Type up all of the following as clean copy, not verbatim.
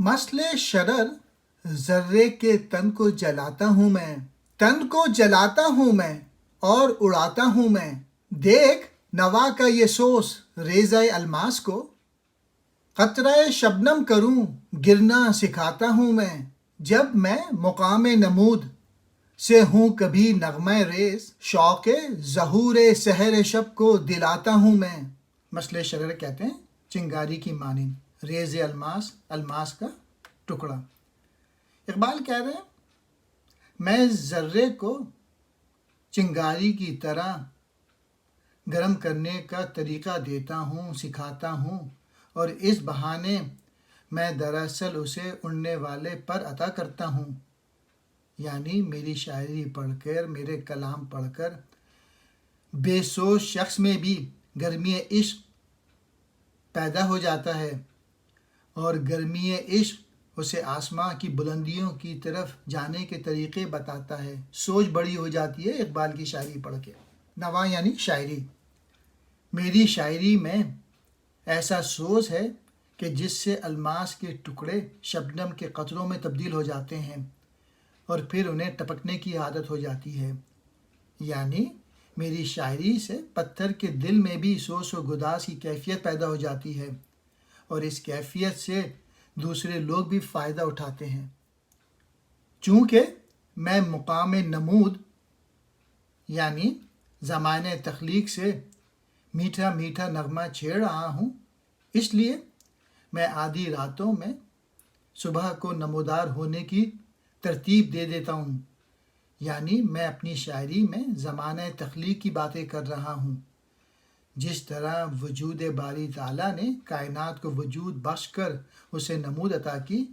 مثل شرر ذرے کے تن کو جلاتا ہوں میں، تن کو جلاتا ہوں میں اور اڑاتا ہوں میں۔ دیکھ نوا کا یہ سوس ریزہ الماس کو، قطرہ شبنم کروں گرنا سکھاتا ہوں میں۔ جب میں مقام نمود سے ہوں کبھی نغمہ ریز، شوق ظہور سحر شب کو دلاتا ہوں میں۔ مثل شرر کہتے ہیں چنگاری کی مانند، ریز الماس، الماس کا ٹکڑا۔ اقبال کہہ رہے ہیں میں ذرے کو چنگاری کی طرح گرم کرنے کا طریقہ دیتا ہوں، سکھاتا ہوں، اور اس بہانے میں دراصل اسے اڑنے والے پر عطا کرتا ہوں۔ یعنی میری شاعری پڑھ کر، میرے کلام پڑھ کر بے سوچ شخص میں بھی گرمی عشق پیدا ہو جاتا ہے، اور گرمی عشق اسے آسماں کی بلندیوں کی طرف جانے کے طریقے بتاتا ہے۔ سوچ بڑی ہو جاتی ہے اقبال کی شاعری پڑھ کے۔ نوا یعنی شاعری۔ میری شاعری میں ایسا سوز ہے کہ جس سے الماس کے ٹکڑے شبنم کے قطروں میں تبدیل ہو جاتے ہیں اور پھر انہیں ٹپکنے کی عادت ہو جاتی ہے۔ یعنی میری شاعری سے پتھر کے دل میں بھی سوز و گداز کی کیفیت پیدا ہو جاتی ہے، اور اس کیفیت سے دوسرے لوگ بھی فائدہ اٹھاتے ہیں۔ چونکہ میں مقام نمود یعنی زمانۂ تخلیق سے میٹھا میٹھا نغمہ چھیڑ رہا ہوں، اس لیے میں آدھی راتوں میں صبح کو نمودار ہونے کی ترتیب دے دیتا ہوں۔ یعنی میں اپنی شاعری میں زمانہ تخلیق کی باتیں کر رہا ہوں۔ جس طرح وجود باری تعالیٰ نے کائنات کو وجود بخش کر اسے نمود عطا کی،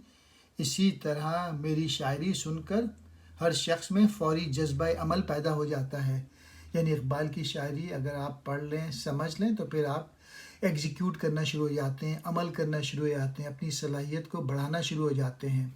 اسی طرح میری شاعری سن کر ہر شخص میں فوری جذبہ عمل پیدا ہو جاتا ہے۔ یعنی اقبال کی شاعری اگر آپ پڑھ لیں، سمجھ لیں، تو پھر آپ ایگزیکیوٹ کرنا شروع ہو جاتے ہیں، عمل کرنا شروع ہو جاتے ہیں، اپنی صلاحیت کو بڑھانا شروع ہو جاتے ہیں۔